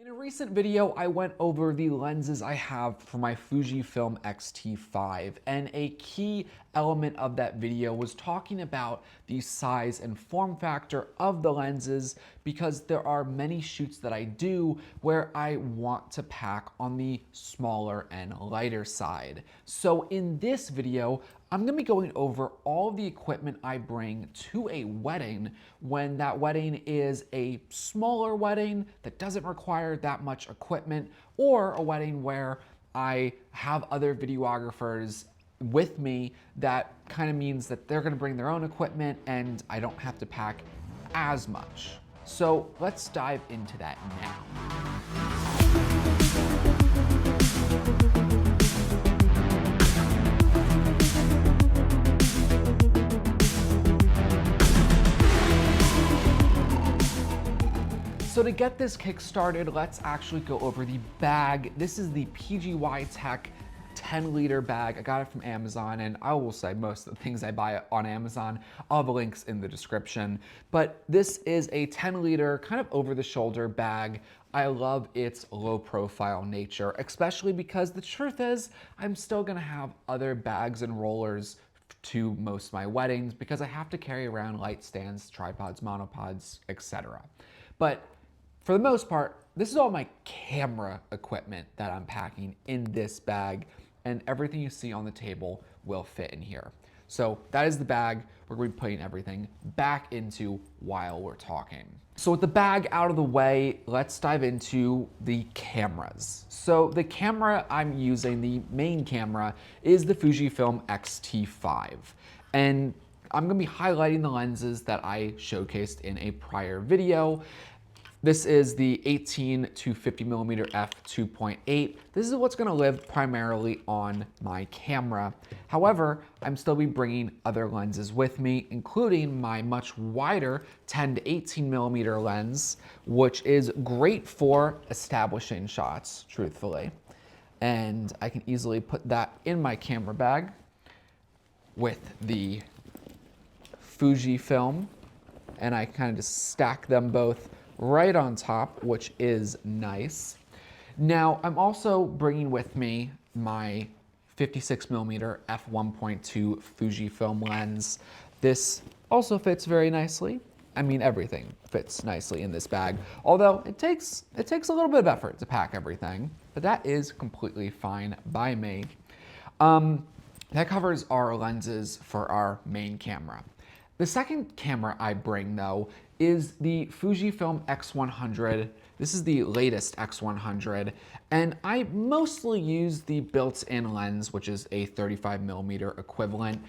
In a recent video, I went over the lenses I have for my Fujifilm X-T5, and a key element of that video was talking about the size and form factor of the lenses, because there are many shoots that I do where I want to pack on the smaller and lighter side. So in this video, I'm gonna be going over all of the equipment I bring to a wedding when that wedding is a smaller wedding that doesn't require that much equipment, or a wedding where I have other videographers with me that kind of means that they're gonna bring their own equipment and I don't have to pack as much. So let's dive into that now. So to get this kick started, let's actually go over the bag. This is the PGY Tech 10-liter bag. I got it from Amazon, and I will say most of the things I buy on Amazon, I'll have links in the description. But this is a 10-liter kind of over-the-shoulder bag. I love its low-profile nature, especially because the truth is I'm still gonna have other bags and rollers to most of my weddings because I have to carry around light stands, tripods, monopods, etc. But for the most part, this is all my camera equipment that I'm packing in this bag, and everything you see on the table will fit in here. So that is the bag we're going to be putting everything back into while we're talking. So with the bag out of the way, let's dive into the cameras. So the camera I'm using, the main camera, is the Fujifilm X-T5. And I'm going to be highlighting the lenses that I showcased in a prior video. This is the 18 to 50 millimeter f2.8. This is what's gonna live primarily on my camera. However, I'm still be bringing other lenses with me, including my much wider 10 to 18 millimeter lens, which is great for establishing shots, truthfully. And I can easily put that in my camera bag with the Fujifilm, and I kind of just stack them both right on top, which is nice. Now, I'm also bringing with me my 56 millimeter f1.2 Fujifilm lens. This also fits very nicely. I mean, everything fits nicely in this bag, although it takes a little bit of effort to pack everything, but that is completely fine by me. That covers our lenses for our main camera. The second camera I bring, though, is the Fujifilm X100. This is the latest X100, and I mostly use the built-in lens, which is a 35 millimeter equivalent.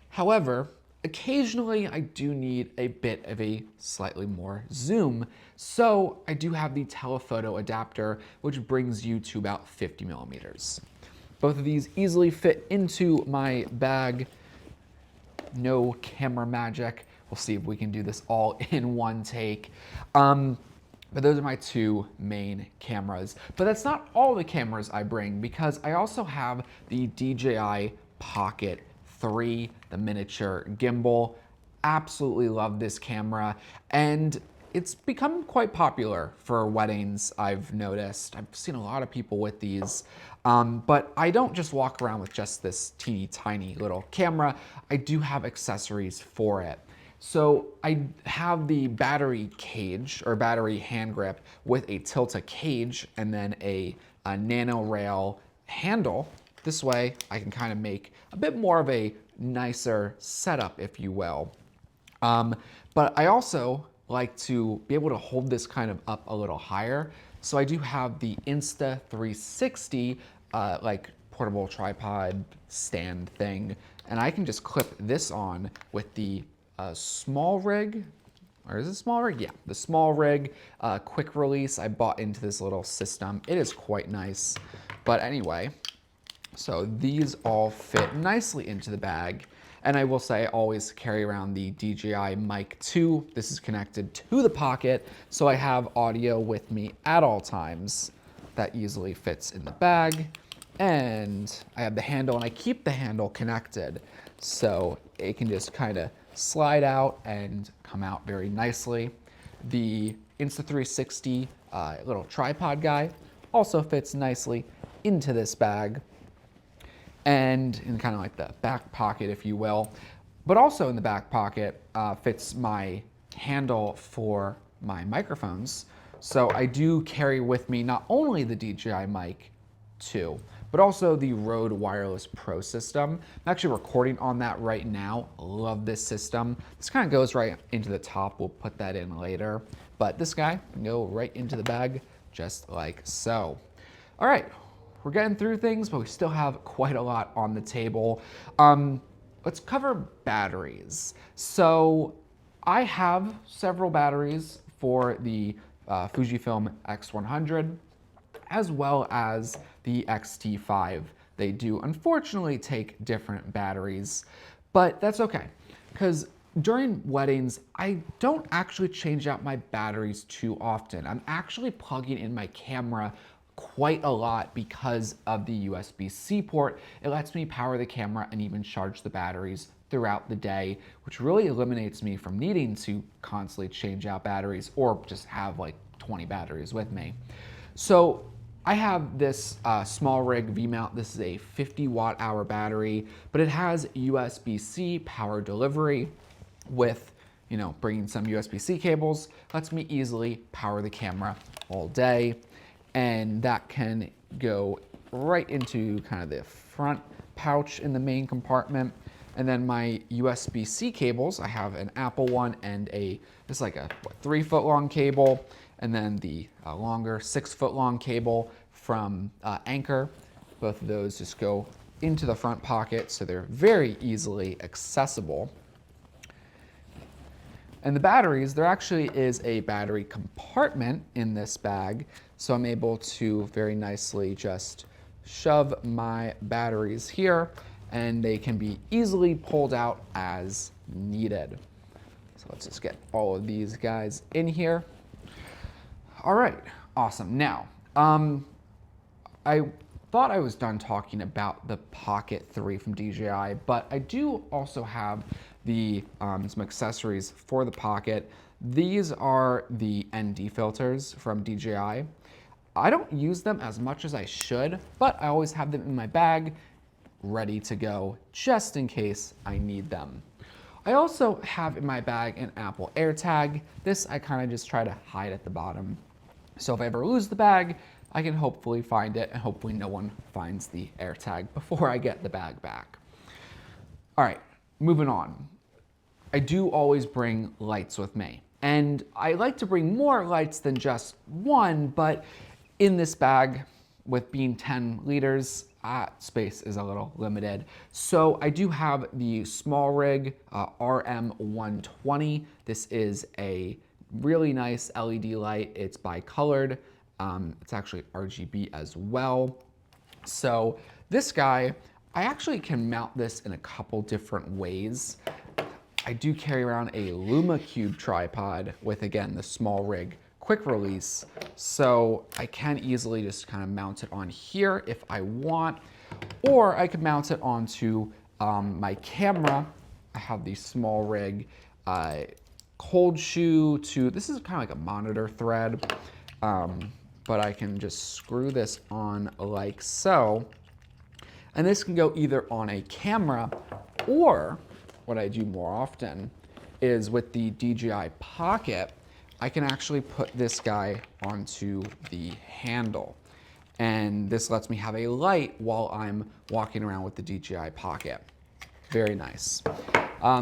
However, occasionally I do need a bit of a slightly more zoom, so I do have the telephoto adapter, which brings you to about 50 millimeters. Both of these easily fit into my bag. No camera magic. We'll see if we can do this all in one take. But those are my two main cameras. But that's not all the cameras I bring, because I also have the DJI Pocket 3, the miniature gimbal. Absolutely love this camera, and it's become quite popular for weddings, I've noticed. I've seen a lot of people with these, but I don't just walk around with just this teeny tiny little camera. I do have accessories for it. So I have the battery cage, or battery hand grip, with a Tilta cage and then a nano rail handle. This way I can kind of make a bit more of a nicer setup, if you will. But I also like to be able to hold this kind of up a little higher. So I do have the Insta360 like portable tripod stand thing, and I can just clip this on with the small rig, or is it small rig? Yeah, the small rig quick release I bought into this little system. It is quite nice. But anyway, so these all fit nicely into the bag. And I will say I always carry around the DJI Mic 2. This is connected to the Pocket, so I have audio with me at all times. That easily fits in the bag. And I have the handle, and I keep the handle connected, so it can just kind of slide out and come out very nicely. The Insta360 little tripod guy. Also fits nicely into this bag and in kind of like the back pocket, if you will. But also in the back pocket fits my handle for my microphones. So I do carry with me not only the DJI mic 2, but also the Rode Wireless Pro system. I'm actually recording on that right now. Love this system. This kind of goes right into the top. We'll put that in later. But this guy can go right into the bag just like so. All right, we're getting through things, but we still have quite a lot on the table. Let's cover batteries. So I have several batteries for the Fujifilm X100 as well as the X-T5. They do unfortunately take different batteries, but that's okay because during weddings, I don't actually change out my batteries too often. I'm actually plugging in my camera quite a lot because of the USB-C port. It lets me power the camera and even charge the batteries throughout the day, which really eliminates me from needing to constantly change out batteries or just have like 20 batteries with me. So I have this small rig V-mount. This is a 50 watt-hour battery, but it has USB-C power delivery with, you know, bringing some USB-C cables. Lets me easily power the camera all day. And that can go right into kind of the front pouch in the main compartment. And then my USB-C cables, I have an Apple one and it's like a 3-foot long cable, and then the longer 6-foot long cable from Anchor. Both of those just go into the front pocket, so they're very easily accessible. And the batteries, there actually is a battery compartment in this bag, so I'm able to very nicely just shove my batteries here, and they can be easily pulled out as needed. So let's just get all of these guys in here. All right, awesome. Now, I thought I was done talking about the Pocket 3 from DJI, but I do also have some accessories for the Pocket. These are the ND filters from DJI. I don't use them as much as I should, but I always have them in my bag, ready to go, just in case I need them. I also have in my bag an Apple AirTag. This I kind of just try to hide at the bottom. So if I ever lose the bag, I can hopefully find it, and hopefully no one finds the AirTag before I get the bag back. All right, moving on. I do always bring lights with me. And I like to bring more lights than just one, but in this bag, with being 10 liters, space is a little limited. So I do have the small rig RM120. This is a really nice LED light. It's bicolored. It's actually RGB as well. So this guy, I actually can mount this in a couple different ways. I do carry around a LumaCube tripod with, again, the small rig quick release. So I can easily just kind of mount it on here if I want, or I could mount it onto my camera. I have the small rig cold shoe to, this is kind of like a monitor thread, but I can just screw this on like so. And this can go either on a camera, or what I do more often is with the DJI Pocket, I can actually put this guy onto the handle. And this lets me have a light while I'm walking around with the DJI Pocket. Very nice.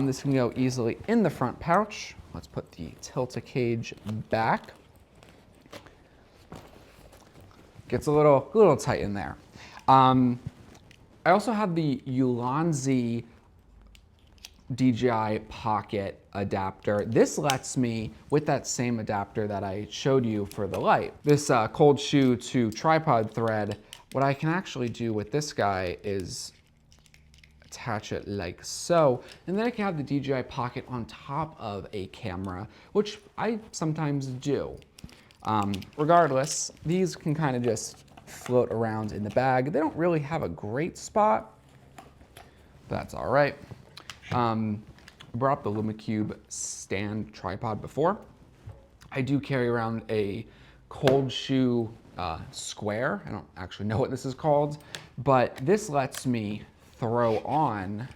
This can go easily in the front pouch. Let's put the tilt-a-cage back. Gets a little tight in there. I also have the ULANZI DJI Pocket adapter. This lets me, with that same adapter that I showed you for the light, this cold shoe to tripod thread, what I can actually do with this guy is attach it like so, and then I can have the DJI Pocket on top of a camera, which I sometimes do. Regardless, these can kind of just float around in the bag. They don't really have a great spot, but that's all right. I brought up the LumaCube stand tripod before. I do carry around a cold shoe square. I don't actually know what this is called, but this lets me throw on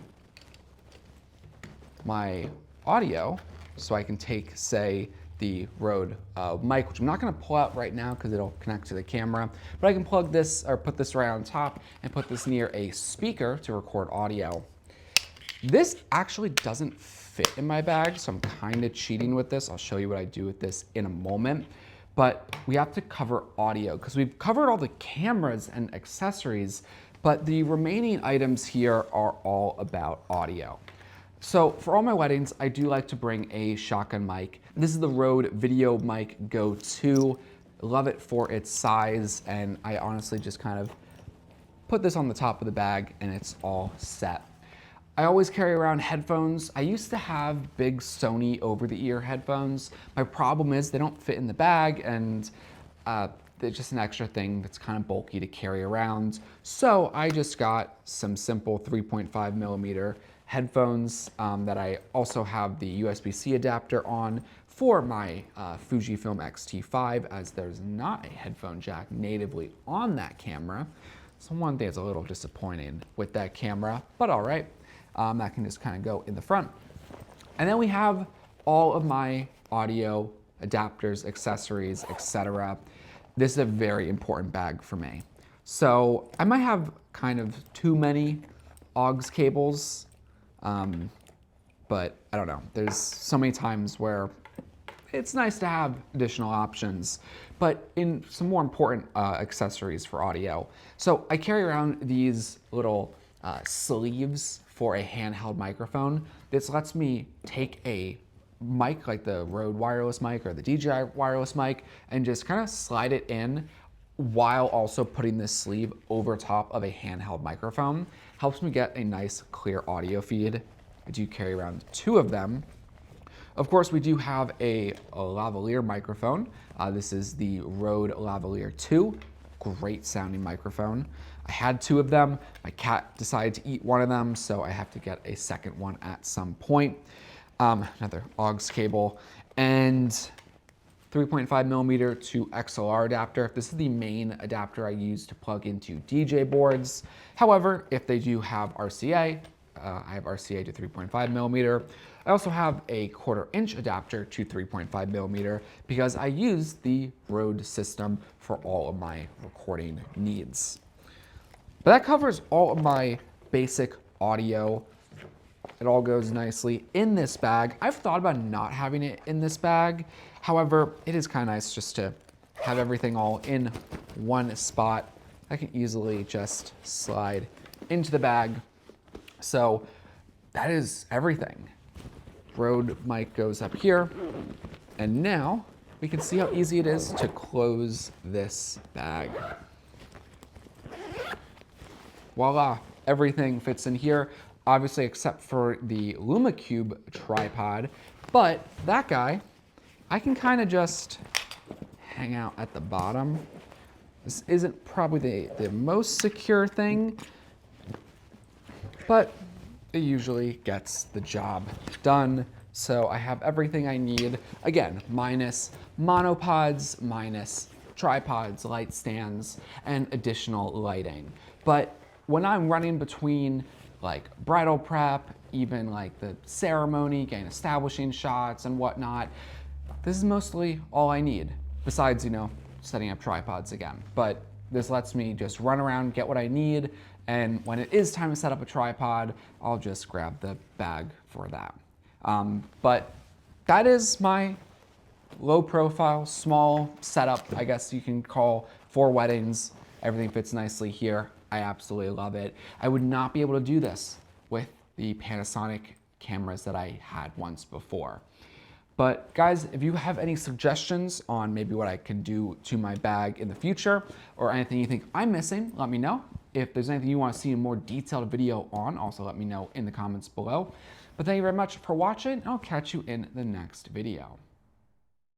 my audio so I can take, say, the Rode mic, which I'm not gonna pull out right now because it'll connect to the camera, but I can plug this or put this right on top and put this near a speaker to record audio. This actually doesn't fit in my bag, so I'm kind of cheating with this. I'll show you what I do with this in a moment, but we have to cover audio because we've covered all the cameras and accessories, but the remaining items here are all about audio. So for all my weddings, I do like to bring a shotgun mic. This is the Rode Video Mic Go 2. Love it for its size, and I honestly just kind of put this on the top of the bag and it's all set. I always carry around headphones. I used to have big Sony over-the-ear headphones. My problem is they don't fit in the bag, and they're just an extra thing that's kind of bulky to carry around. So I just got some simple 3.5 millimeter headphones that I also have the USB-C adapter on for my Fujifilm X-T5, as there's not a headphone jack natively on that camera. So one thing that's a little disappointing with that camera, but all right. That can just kind of go in the front. And then we have all of my audio adapters, accessories, etc. This is a very important bag for me. So I might have kind of too many aux cables, but I don't know. There's so many times where it's nice to have additional options, but in some more important accessories for audio. So I carry around these little sleeves for a handheld microphone. This lets me take a mic like the Rode wireless mic or the DJI wireless mic and just kind of slide it in while also putting this sleeve over top of a handheld microphone. Helps me get a nice clear audio feed. I do carry around 2 of them. Of course, we do have a lavalier microphone. This is the Rode Lavalier 2. Great sounding microphone. I had 2 of them. My cat decided to eat one of them, so I have to get a second one at some point. Another aux cable and 3.5 millimeter to XLR adapter. This is the main adapter I use to plug into DJ boards. However, if they do have RCA, I have RCA to 3.5 millimeter. I also have a 1/4 inch adapter to 3.5 millimeter because I use the Rode system for all of my recording needs. But that covers all of my basic audio. It all goes nicely in this bag. I've thought about not having it in this bag. However, it is kind of nice just to have everything all in one spot. I can easily just slide into the bag. So that is everything. Rode mic goes up here. And now we can see how easy it is to close this bag. Voila, everything fits in here, obviously except for the LumaCube tripod, but that guy, I can kind of just hang out at the bottom. This isn't probably the most secure thing, but it usually gets the job done. So I have everything I need, again, minus monopods, minus tripods, light stands, and additional lighting. But when I'm running between like bridal prep, even like the ceremony, getting establishing shots and whatnot, this is mostly all I need, besides, you know, setting up tripods again. But this lets me just run around, get what I need, and when it is time to set up a tripod, I'll just grab the bag for that. But that is my low profile, small setup, I guess you can call, for weddings. Everything fits nicely here. I absolutely love it. I would not be able to do this with the Panasonic cameras that I had once before. But guys, if you have any suggestions on maybe what I can do to my bag in the future, or anything you think I'm missing, let me know. If there's anything you want to see a more detailed video on, also let me know in the comments below. But thank you very much for watching, and I'll catch you in the next video.